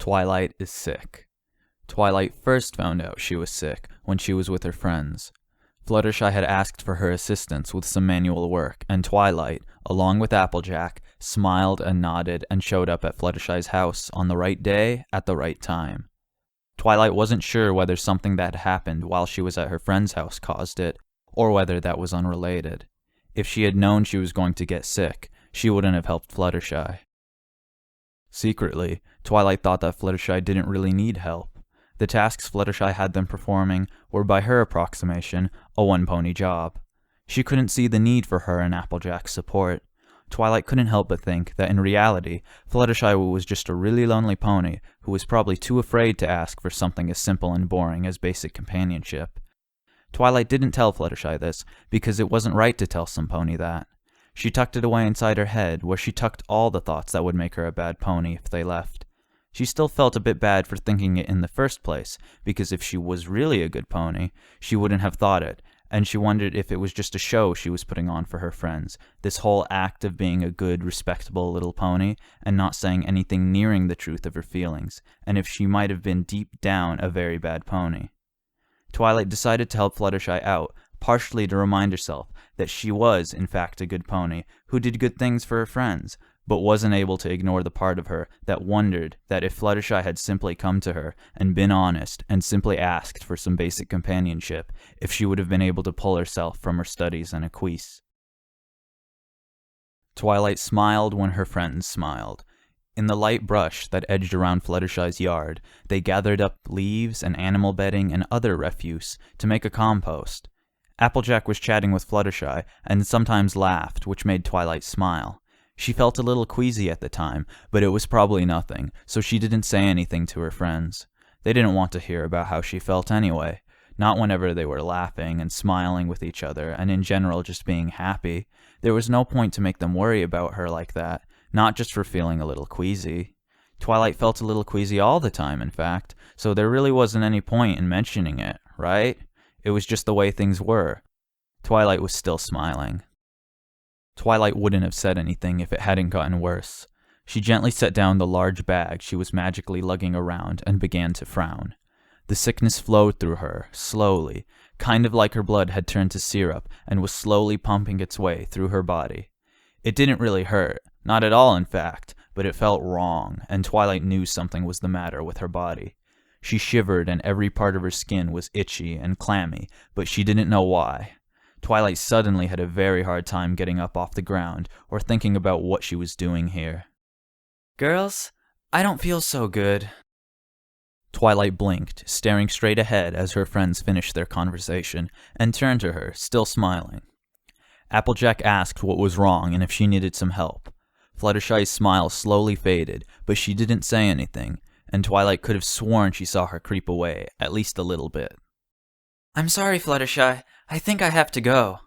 Twilight is sick. Twilight first found out she was sick when she was with her friends. Fluttershy had asked for her assistance with some manual work, and Twilight, along with Applejack, smiled and nodded and showed up at Fluttershy's house on the right day at the right time. Twilight wasn't sure whether something that happened while she was at her friend's house caused it, or whether that was unrelated. If she had known she was going to get sick, she wouldn't have helped Fluttershy. Secretly, Twilight thought that Fluttershy didn't really need help. The tasks Fluttershy had them performing were, by her approximation, a one-pony job. She couldn't see the need for her and Applejack's support. Twilight couldn't help but think that in reality, Fluttershy was just a really lonely pony who was probably too afraid to ask for something as simple and boring as basic companionship. Twilight didn't tell Fluttershy this because it wasn't right to tell some pony that. She tucked it away inside her head, where she tucked all the thoughts that would make her a bad pony if they left. She still felt a bit bad for thinking it in the first place, because if she was really a good pony, she wouldn't have thought it, and she wondered if it was just a show she was putting on for her friends, this whole act of being a good, respectable little pony, and not saying anything nearing the truth of her feelings, and if she might have been deep down a very bad pony. Twilight decided to help Fluttershy out, partially to remind herself that she was, in fact, a good pony who did good things for her friends, but wasn't able to ignore the part of her that wondered that if Fluttershy had simply come to her and been honest and simply asked for some basic companionship, if she would have been able to pull herself from her studies in Equus. Twilight smiled when her friends smiled. In the light brush that edged around Fluttershy's yard, they gathered up leaves and animal bedding and other refuse to make a compost. Applejack was chatting with Fluttershy and sometimes laughed, which made Twilight smile. She felt a little queasy at the time, but it was probably nothing, so she didn't say anything to her friends. They didn't want to hear about how she felt anyway, not whenever they were laughing and smiling with each other and in general just being happy. There was no point to make them worry about her like that, not just for feeling a little queasy. Twilight felt a little queasy all the time, in fact, so there really wasn't any point in mentioning it, right? It was just the way things were. Twilight was still smiling. Twilight wouldn't have said anything if it hadn't gotten worse. She gently set down the large bag she was magically lugging around and began to frown. The sickness flowed through her, slowly, kind of like her blood had turned to syrup and was slowly pumping its way through her body. It didn't really hurt, not at all in fact, but it felt wrong, and Twilight knew something was the matter with her body. She shivered and every part of her skin was itchy and clammy, but she didn't know why. Twilight suddenly had a very hard time getting up off the ground or thinking about what she was doing here. "Girls, I don't feel so good." Twilight blinked, staring straight ahead as her friends finished their conversation, and turned to her, still smiling. Applejack asked what was wrong and if she needed some help. Fluttershy's smile slowly faded, but she didn't say anything, and Twilight could have sworn she saw her creep away, at least a little bit. "I'm sorry, Fluttershy. I think I have to go."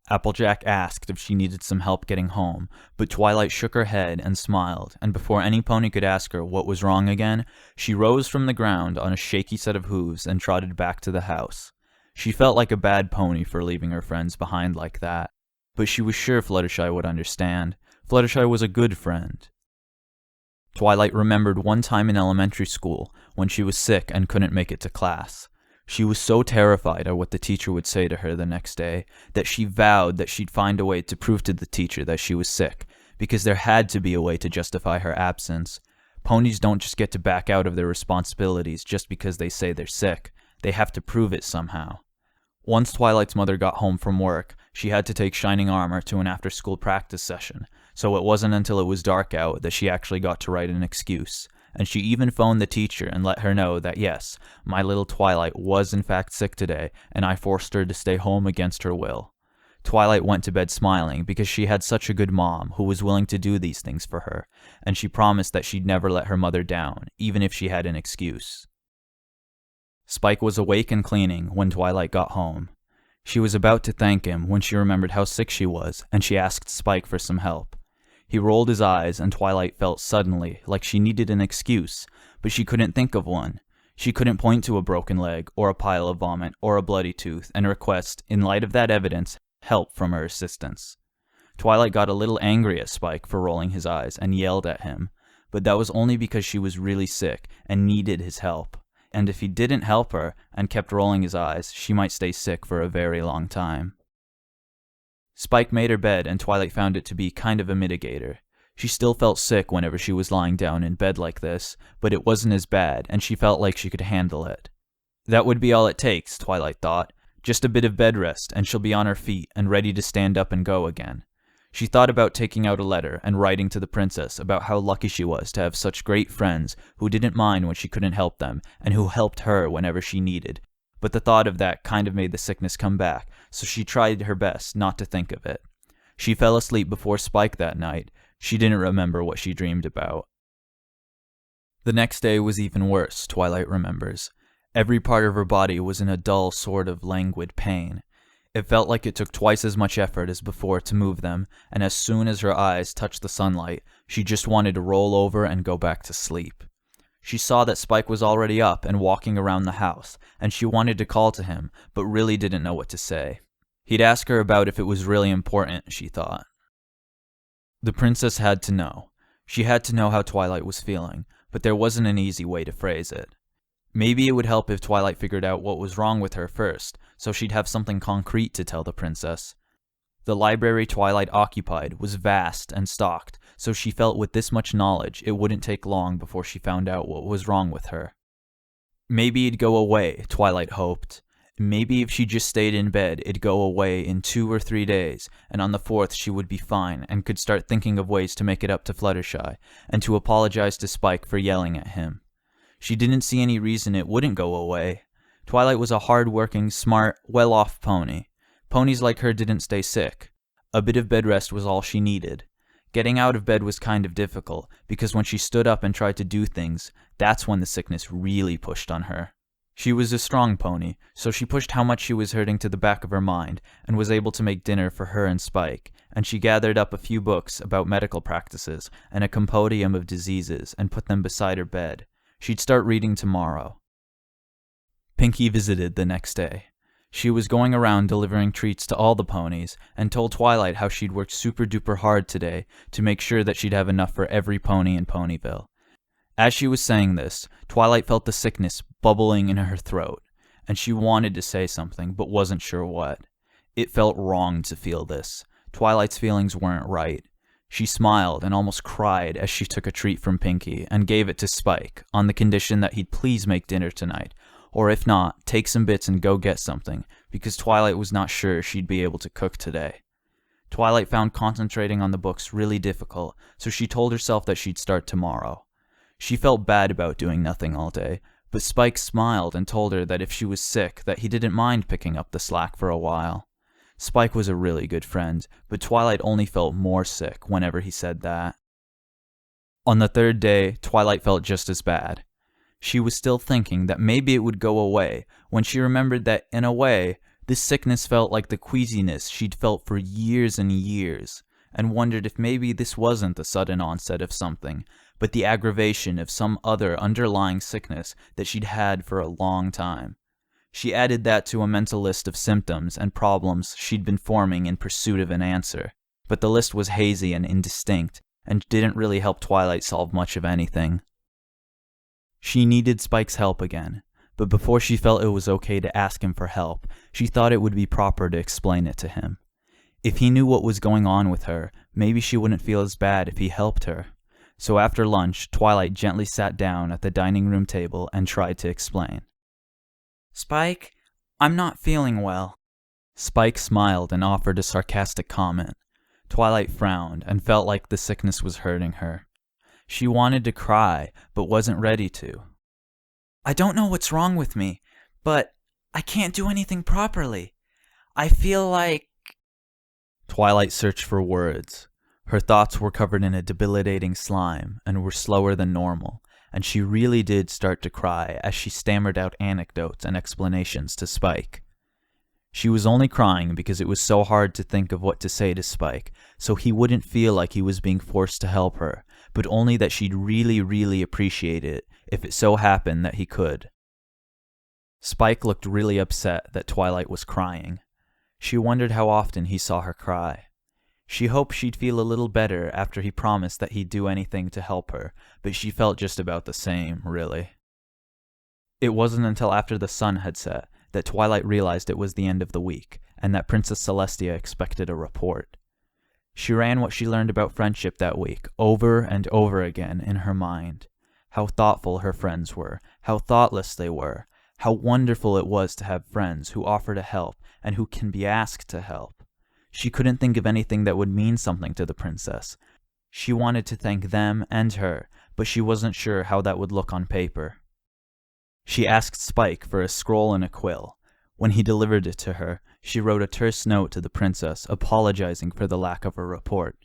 Applejack asked if she needed some help getting home, but Twilight shook her head and smiled, and before any pony could ask her what was wrong again, she rose from the ground on a shaky set of hooves and trotted back to the house. She felt like a bad pony for leaving her friends behind like that, but she was sure Fluttershy would understand. Fluttershy was a good friend. Twilight remembered one time in elementary school when she was sick and couldn't make it to class. She was so terrified at what the teacher would say to her the next day that she vowed that she'd find a way to prove to the teacher that she was sick, because there had to be a way to justify her absence. Ponies don't just get to back out of their responsibilities just because they say they're sick. They have to prove it somehow. Once Twilight's mother got home from work, she had to take Shining Armor to an after-school practice session, so it wasn't until it was dark out that she actually got to write an excuse. And she even phoned the teacher and let her know that yes, my little Twilight was in fact sick today, and I forced her to stay home against her will. Twilight went to bed smiling because she had such a good mom who was willing to do these things for her, and she promised that she'd never let her mother down, even if she had an excuse. Spike was awake and cleaning when Twilight got home. She was about to thank him when she remembered how sick she was, and she asked Spike for some help. He rolled his eyes, and Twilight felt suddenly like she needed an excuse, but she couldn't think of one. She couldn't point to a broken leg, or a pile of vomit, or a bloody tooth, and request, in light of that evidence, help from her assistants. Twilight got a little angry at Spike for rolling his eyes, and yelled at him, but that was only because she was really sick and needed his help. And if he didn't help her and kept rolling his eyes, she might stay sick for a very long time. Spike made her bed, and Twilight found it to be kind of a mitigator. She still felt sick whenever she was lying down in bed like this, but it wasn't as bad, and she felt like she could handle it. That would be all it takes, Twilight thought. Just a bit of bed rest, and she'll be on her feet and ready to stand up and go again. She thought about taking out a letter and writing to the princess about how lucky she was to have such great friends who didn't mind when she couldn't help them and who helped her whenever she needed. But the thought of that kind of made the sickness come back, so she tried her best not to think of it. She fell asleep before Spike that night. She didn't remember what she dreamed about. The next day was even worse, Twilight remembers. Every part of her body was in a dull sort of languid pain. It felt like it took twice as much effort as before to move them, and as soon as her eyes touched the sunlight, she just wanted to roll over and go back to sleep. She saw that Spike was already up and walking around the house, and she wanted to call to him, but really didn't know what to say. He'd ask her about if it was really important, she thought. The princess had to know. She had to know how Twilight was feeling, but there wasn't an easy way to phrase it. Maybe it would help if Twilight figured out what was wrong with her first, so she'd have something concrete to tell the princess. The library Twilight occupied was vast and stocked, so she felt with this much knowledge it wouldn't take long before she found out what was wrong with her. Maybe it'd go away, Twilight hoped. Maybe if she just stayed in bed, it'd go away in 2 or 3 days, and on the 4th she would be fine and could start thinking of ways to make it up to Fluttershy, and to apologize to Spike for yelling at him. She didn't see any reason it wouldn't go away. Twilight was a hard-working, smart, well-off pony. Ponies like her didn't stay sick. A bit of bed rest was all she needed. Getting out of bed was kind of difficult, because when she stood up and tried to do things, that's when the sickness really pushed on her. She was a strong pony, so she pushed how much she was hurting to the back of her mind, and was able to make dinner for her and Spike, and she gathered up a few books about medical practices and a compendium of diseases and put them beside her bed. She'd start reading tomorrow. Pinkie visited the next day. She was going around delivering treats to all the ponies, and told Twilight how she'd worked super-duper hard today to make sure that she'd have enough for every pony in Ponyville. As she was saying this, Twilight felt the sickness bubbling in her throat, and she wanted to say something, but wasn't sure what. It felt wrong to feel this. Twilight's feelings weren't right. She smiled and almost cried as she took a treat from Pinkie and gave it to Spike, on the condition that he'd please make dinner tonight, or if not, take some bits and go get something, because Twilight was not sure she'd be able to cook today. Twilight found concentrating on the books really difficult, so she told herself that she'd start tomorrow. She felt bad about doing nothing all day, but Spike smiled and told her that if she was sick, that he didn't mind picking up the slack for a while. Spike was a really good friend, but Twilight only felt more sick whenever he said that. On the 3rd day, Twilight felt just as bad. She was still thinking that maybe it would go away when she remembered that, in a way, this sickness felt like the queasiness she'd felt for years and years, and wondered if maybe this wasn't the sudden onset of something, but the aggravation of some other underlying sickness that she'd had for a long time. She added that to a mental list of symptoms and problems she'd been forming in pursuit of an answer, but the list was hazy and indistinct, and didn't really help Twilight solve much of anything. She needed Spike's help again, but before she felt it was okay to ask him for help, she thought it would be proper to explain it to him. If he knew what was going on with her, maybe she wouldn't feel as bad if he helped her. So after lunch, Twilight gently sat down at the dining room table and tried to explain. "Spike, I'm not feeling well." Spike smiled and offered a sarcastic comment. Twilight frowned and felt like the sickness was hurting her. She wanted to cry, but wasn't ready to. "I don't know what's wrong with me, but I can't do anything properly. I feel like..." Twilight searched for words. Her thoughts were covered in a debilitating slime and were slower than normal, and she really did start to cry as she stammered out anecdotes and explanations to Spike. She was only crying because it was so hard to think of what to say to Spike, so he wouldn't feel like he was being forced to help her, but only that she'd really, really appreciate it if it so happened that he could. Spike looked really upset that Twilight was crying. She wondered how often he saw her cry. She hoped she'd feel a little better after he promised that he'd do anything to help her, but she felt just about the same, really. It wasn't until after the sun had set that Twilight realized it was the end of the week, and that Princess Celestia expected a report. She ran what she learned about friendship that week over and over again in her mind. How thoughtful her friends were, how thoughtless they were, how wonderful it was to have friends who offer to help and who can be asked to help. She couldn't think of anything that would mean something to the princess. She wanted to thank them and her, but she wasn't sure how that would look on paper. She asked Spike for a scroll and a quill. When he delivered it to her, she wrote a terse note to the princess, apologizing for the lack of a report.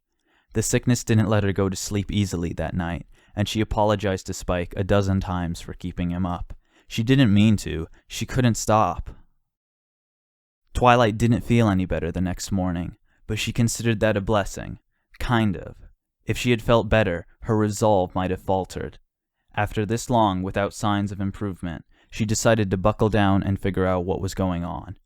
The sickness didn't let her go to sleep easily that night, and she apologized to Spike a dozen times for keeping him up. She didn't mean to. She couldn't stop. Twilight didn't feel any better the next morning, but she considered that a blessing. Kind of. If she had felt better, her resolve might have faltered. After this long without signs of improvement, she decided to buckle down and figure out what was going on.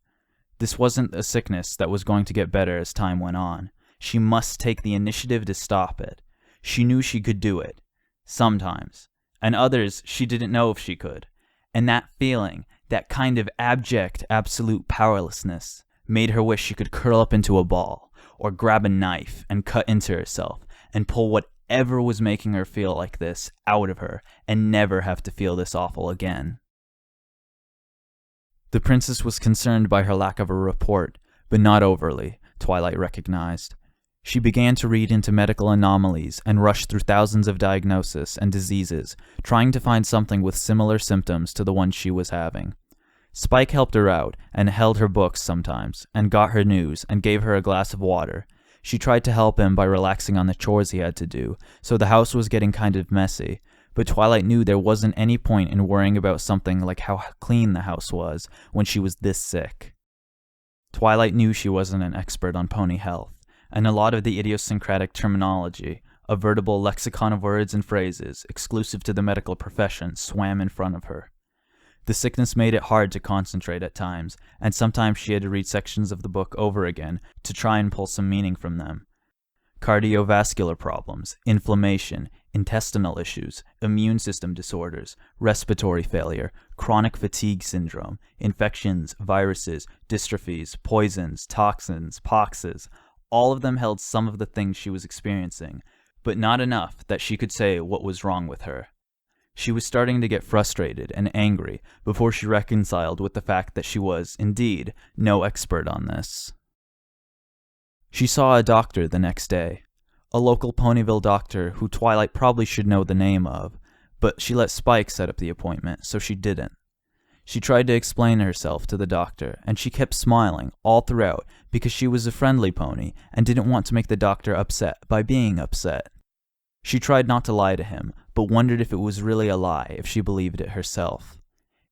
This wasn't a sickness that was going to get better as time went on. She must take the initiative to stop it. She knew she could do it. Sometimes. And others she didn't know if she could. And that feeling, that kind of abject, absolute powerlessness, made her wish she could curl up into a ball, or grab a knife and cut into herself, and pull whatever was making her feel like this out of her, and never have to feel this awful again. The princess was concerned by her lack of a report, but not overly, Twilight recognized. She began to read into medical anomalies and rush through thousands of diagnoses and diseases, trying to find something with similar symptoms to the ones she was having. Spike helped her out and held her books sometimes, and got her news and gave her a glass of water. She tried to help him by relaxing on the chores he had to do, so the house was getting kind of messy, but Twilight knew there wasn't any point in worrying about something like how clean the house was when she was this sick. Twilight knew she wasn't an expert on pony health, and a lot of the idiosyncratic terminology, a veritable lexicon of words and phrases exclusive to the medical profession, swam in front of her. The sickness made it hard to concentrate at times, and sometimes she had to read sections of the book over again to try and pull some meaning from them. Cardiovascular problems, inflammation, intestinal issues, immune system disorders, respiratory failure, chronic fatigue syndrome, infections, viruses, dystrophies, poisons, toxins, poxes, all of them held some of the things she was experiencing, but not enough that she could say what was wrong with her. She was starting to get frustrated and angry before she reconciled with the fact that she was, indeed, no expert on this. She saw a doctor the next day, a local Ponyville doctor who Twilight probably should know the name of, but she let Spike set up the appointment, so she didn't. She tried to explain herself to the doctor, and she kept smiling all throughout because she was a friendly pony and didn't want to make the doctor upset by being upset. She tried not to lie to him, but wondered if it was really a lie if she believed it herself.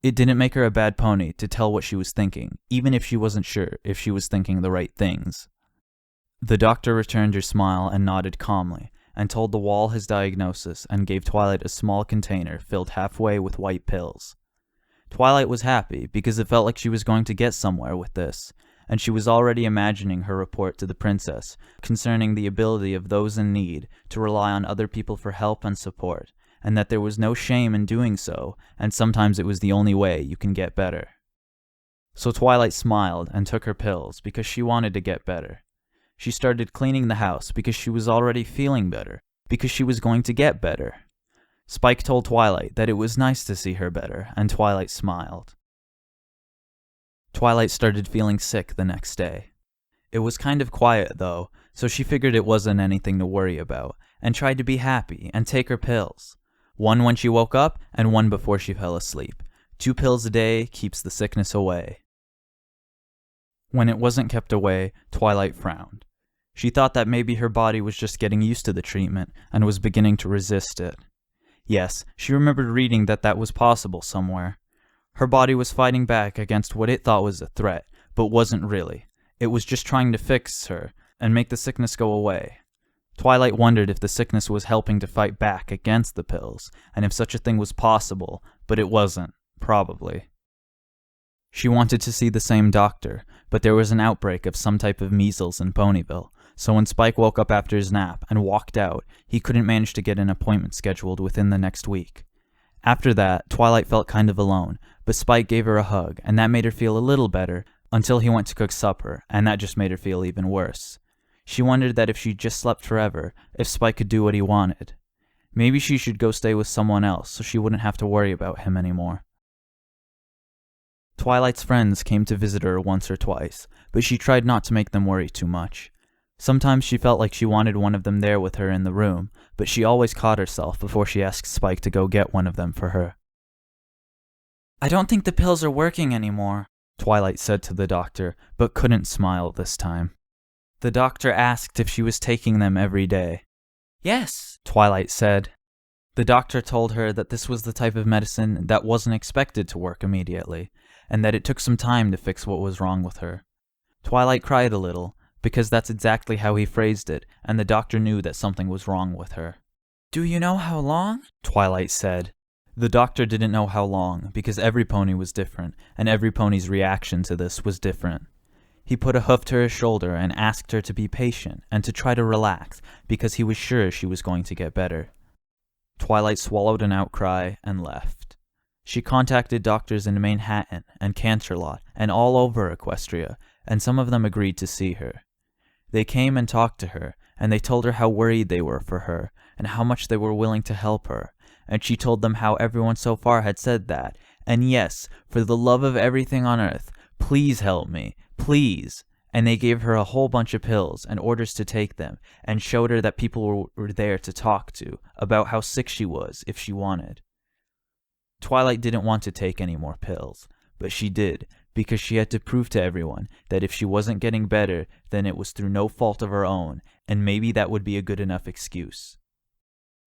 It didn't make her a bad pony to tell what she was thinking, even if she wasn't sure if she was thinking the right things. The doctor returned her smile and nodded calmly, and told the wall his diagnosis and gave Twilight a small container filled halfway with white pills. Twilight was happy because it felt like she was going to get somewhere with this, and she was already imagining her report to the princess concerning the ability of those in need to rely on other people for help and support, and that there was no shame in doing so, and sometimes it was the only way you can get better. So Twilight smiled and took her pills because she wanted to get better. She started cleaning the house because she was already feeling better, because she was going to get better. Spike told Twilight that it was nice to see her better, and Twilight smiled. Twilight started feeling sick the next day. It was kind of quiet, though, so she figured it wasn't anything to worry about, and tried to be happy and take her pills. One when she woke up, and one before she fell asleep. 2 pills a day keeps the sickness away. When it wasn't kept away, Twilight frowned. She thought that maybe her body was just getting used to the treatment, and was beginning to resist it. Yes, she remembered reading that that was possible somewhere. Her body was fighting back against what it thought was a threat, but wasn't really. It was just trying to fix her, and make the sickness go away. Twilight wondered if the sickness was helping to fight back against the pills, and if such a thing was possible, but it wasn't, probably. She wanted to see the same doctor, but there was an outbreak of some type of measles in Ponyville, so when Spike woke up after his nap and walked out, he couldn't manage to get an appointment scheduled within the next week. After that, Twilight felt kind of alone, but Spike gave her a hug, and that made her feel a little better until he went to cook supper, and that just made her feel even worse. She wondered that if she just slept forever, if Spike could do what he wanted. Maybe she should go stay with someone else so she wouldn't have to worry about him anymore. Twilight's friends came to visit her once or twice, but she tried not to make them worry too much. Sometimes she felt like she wanted one of them there with her in the room, but she always caught herself before she asked Spike to go get one of them for her. "I don't think the pills are working anymore," Twilight said to the doctor, but couldn't smile this time. The doctor asked if she was taking them every day. "Yes," Twilight said. The doctor told her that this was the type of medicine that wasn't expected to work immediately, and that it took some time to fix what was wrong with her. Twilight cried a little, because that's exactly how he phrased it, and the doctor knew that something was wrong with her. "Do you know how long?" Twilight said. The doctor didn't know how long, because every pony was different, and every pony's reaction to this was different. He put a hoof to her shoulder and asked her to be patient and to try to relax, because he was sure she was going to get better. Twilight swallowed an outcry and left. She contacted doctors in Manhattan and Canterlot and all over Equestria, and some of them agreed to see her. They came and talked to her, and they told her how worried they were for her, and how much they were willing to help her, and she told them how everyone so far had said that, and yes, for the love of everything on earth, please help me, please. And they gave her a whole bunch of pills and orders to take them, and showed her that people were there to talk to about how sick she was if she wanted. Twilight didn't want to take any more pills, but she did, because she had to prove to everyone that if she wasn't getting better, then it was through no fault of her own, and maybe that would be a good enough excuse.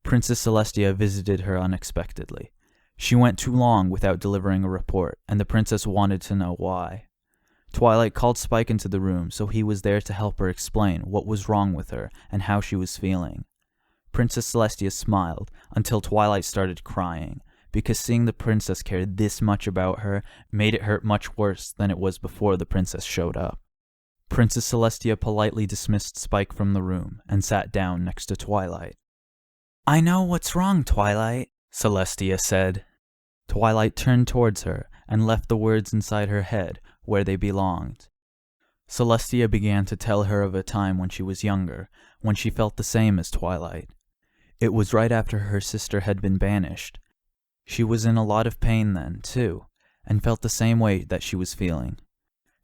Princess Celestia visited her unexpectedly. She went too long without delivering a report, and the princess wanted to know why. Twilight called Spike into the room, so he was there to help her explain what was wrong with her and how she was feeling. Princess Celestia smiled until Twilight started crying, because seeing the princess care this much about her made it hurt much worse than it was before the princess showed up. Princess Celestia politely dismissed Spike from the room and sat down next to Twilight. "I know what's wrong, Twilight," Celestia said. Twilight turned towards her and left the words inside her head where they belonged. Celestia began to tell her of a time when she was younger, when she felt the same as Twilight. It was right after her sister had been banished. She was in a lot of pain then, too, and felt the same way that she was feeling.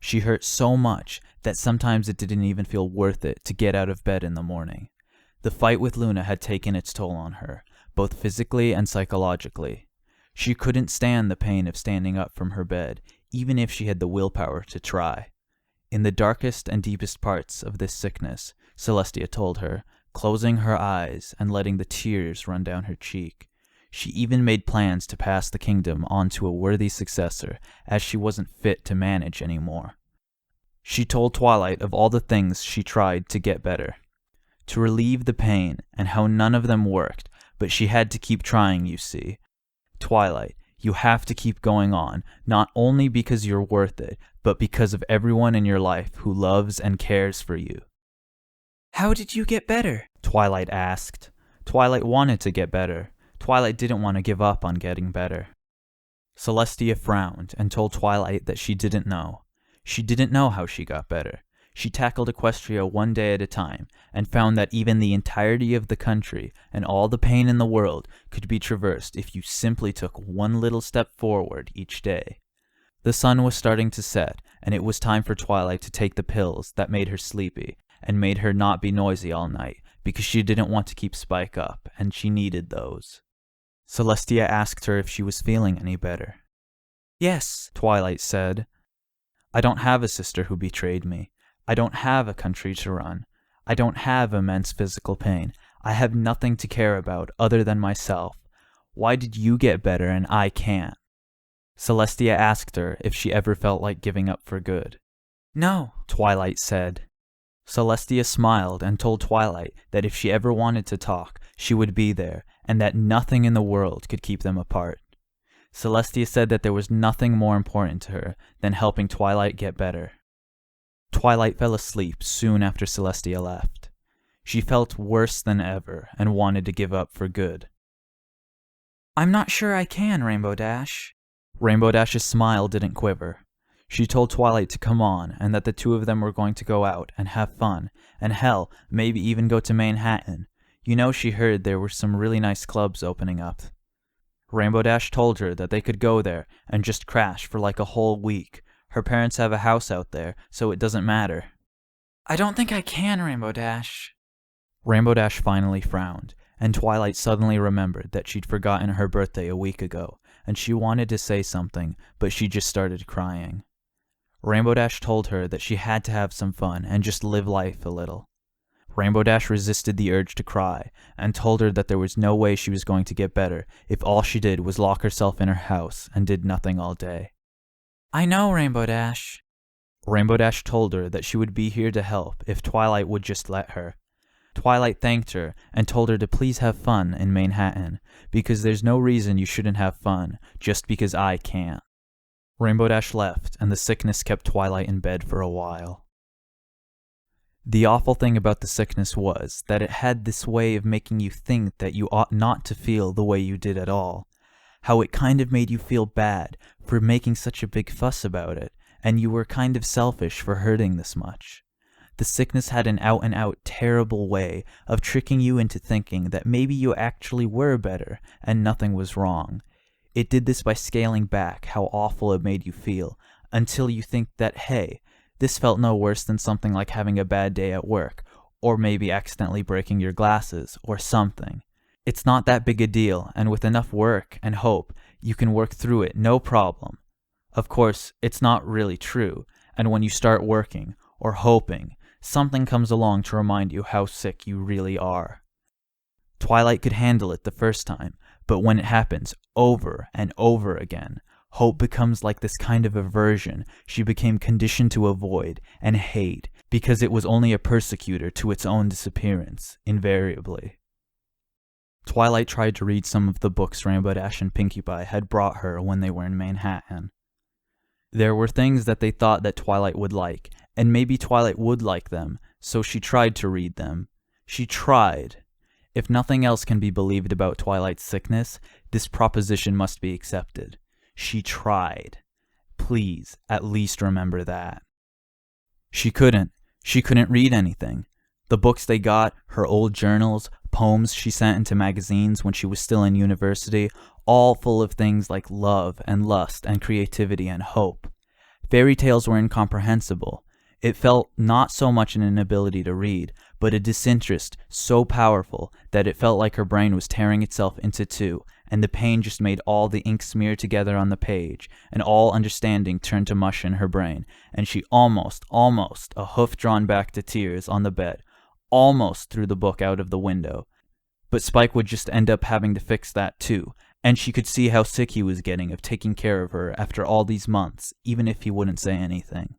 She hurt so much that sometimes it didn't even feel worth it to get out of bed in the morning. The fight with Luna had taken its toll on her, both physically and psychologically. She couldn't stand the pain of standing up from her bed, even if she had the willpower to try. In the darkest and deepest parts of this sickness, Celestia told her, closing her eyes and letting the tears run down her cheek. She even made plans to pass the kingdom on to a worthy successor, as she wasn't fit to manage anymore. She told Twilight of all the things she tried to get better, to relieve the pain, and how none of them worked, but she had to keep trying, you see. Twilight, you have to keep going on, not only because you're worth it, but because of everyone in your life who loves and cares for you. "How did you get better?" Twilight asked. Twilight wanted to get better. Twilight didn't want to give up on getting better. Celestia frowned and told Twilight that she didn't know. She didn't know how she got better. She tackled Equestria one day at a time, and found that even the entirety of the country and all the pain in the world could be traversed if you simply took one little step forward each day. The sun was starting to set, and it was time for Twilight to take the pills that made her sleepy, and made her not be noisy all night, because she didn't want to keep Spike up, and she needed those. Celestia asked her if she was feeling any better. "Yes," Twilight said. "I don't have a sister who betrayed me. I don't have a country to run. I don't have immense physical pain. I have nothing to care about other than myself. Why did you get better and I can't?" Celestia asked her if she ever felt like giving up for good. "No," Twilight said. Celestia smiled and told Twilight that if she ever wanted to talk, she would be there, and that nothing in the world could keep them apart. Celestia said that there was nothing more important to her than helping Twilight get better. Twilight fell asleep soon after Celestia left. She felt worse than ever and wanted to give up for good. "I'm not sure I can, Rainbow Dash." Rainbow Dash's smile didn't quiver. She told Twilight to come on and that the two of them were going to go out and have fun, and hell, maybe even go to Manhattan. You know, she heard there were some really nice clubs opening up. Rainbow Dash told her that they could go there and just crash for like a whole week. Her parents have a house out there, so it doesn't matter. "I don't think I can, Rainbow Dash." Rainbow Dash finally frowned, and Twilight suddenly remembered that she'd forgotten her birthday a week ago, and she wanted to say something, but she just started crying. Rainbow Dash told her that she had to have some fun and just live life a little. Rainbow Dash resisted the urge to cry, and told her that there was no way she was going to get better if all she did was lock herself in her house and did nothing all day. "I know, Rainbow Dash." Rainbow Dash told her that she would be here to help if Twilight would just let her. Twilight thanked her and told her to please have fun in Manhattan, because there's no reason you shouldn't have fun just because I can't. Rainbow Dash left, and the sickness kept Twilight in bed for a while. The awful thing about the sickness was that it had this way of making you think that you ought not to feel the way you did at all. How it kind of made you feel bad for making such a big fuss about it, and you were kind of selfish for hurting this much. The sickness had an out-and-out terrible way of tricking you into thinking that maybe you actually were better and nothing was wrong. It did this by scaling back how awful it made you feel, until you think that, hey, this felt no worse than something like having a bad day at work, or maybe accidentally breaking your glasses, or something. It's not that big a deal, and with enough work and hope, you can work through it no problem. Of course, it's not really true, and when you start working, or hoping, something comes along to remind you how sick you really are. Twilight could handle it the first time, but when it happens over and over again, hope becomes like this kind of aversion she became conditioned to avoid and hate because it was only a persecutor to its own disappearance, invariably. Twilight tried to read some of the books Rainbow Dash and Pinkie Pie had brought her when they were in Manhattan. There were things that they thought that Twilight would like, and maybe Twilight would like them, so she tried to read them. She tried. If nothing else can be believed about Twilight's sickness, this proposition must be accepted. She tried. Please, at least remember that. She couldn't read anything. The books they got, her old journals, poems she sent into magazines when she was still in university, all full of things like love and lust and creativity and hope. Fairy tales were incomprehensible. It felt not so much an inability to read, but a disinterest so powerful that it felt like her brain was tearing itself into two, and the pain just made all the ink smear together on the page, and all understanding turned to mush in her brain, and she almost, a hoof drawn back to tears on the bed, almost threw the book out of the window. But Spike would just end up having to fix that too, and she could see how sick he was getting of taking care of her after all these months, even if he wouldn't say anything.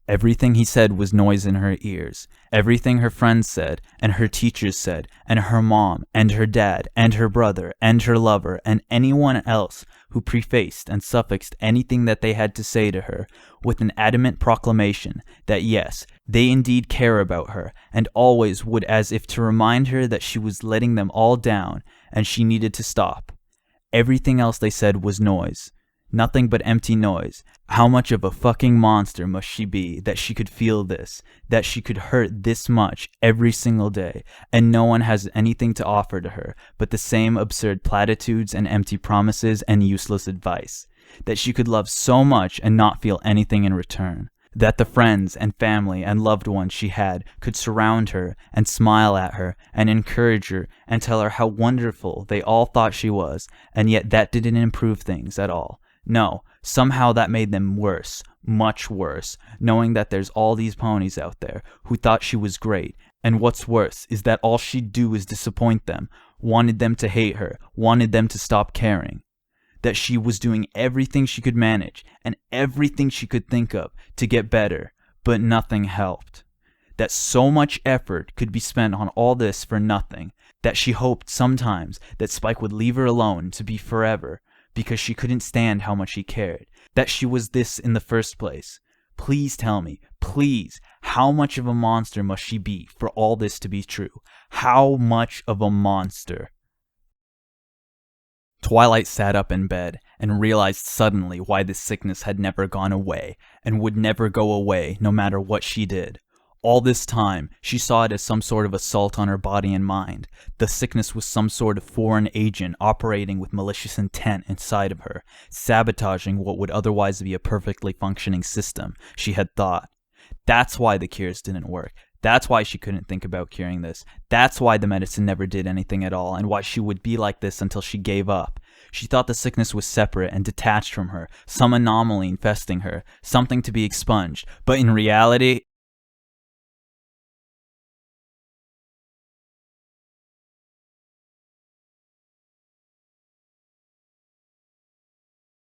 Everything he said was noise in her ears. Everything her friends said, and her teachers said, and her mom, and her dad, and her brother, and her lover, and anyone else who prefaced and suffixed anything that they had to say to her with an adamant proclamation that yes, they indeed care about her, and always would, as if to remind her that she was letting them all down, and she needed to stop. Everything else they said was noise. Nothing but empty noise. How much of a fucking monster must she be that she could feel this, that she could hurt this much every single day, and no one has anything to offer to her but the same absurd platitudes and empty promises and useless advice, that she could love so much and not feel anything in return, that the friends and family and loved ones she had could surround her and smile at her and encourage her and tell her how wonderful they all thought she was, and yet that didn't improve things at all. No, somehow that made them worse, much worse, knowing that there's all these ponies out there who thought she was great, and what's worse is that all she'd do is disappoint them, wanted them to hate her, wanted them to stop caring. That she was doing everything she could manage, and everything she could think of to get better, but nothing helped. That so much effort could be spent on all this for nothing, that she hoped sometimes that Spike would leave her alone to be forever, because she couldn't stand how much he cared, that she was this in the first place. Please tell me, please, how much of a monster must she be for all this to be true? How much of a monster? Twilight sat up in bed and realized suddenly why this sickness had never gone away and would never go away no matter what she did. All this time, she saw it as some sort of assault on her body and mind. The sickness was some sort of foreign agent operating with malicious intent inside of her, sabotaging what would otherwise be a perfectly functioning system, she had thought. That's why the cures didn't work. That's why she couldn't think about curing this. That's why the medicine never did anything at all, and why she would be like this until she gave up. She thought the sickness was separate and detached from her, some anomaly infesting her, something to be expunged. But in reality,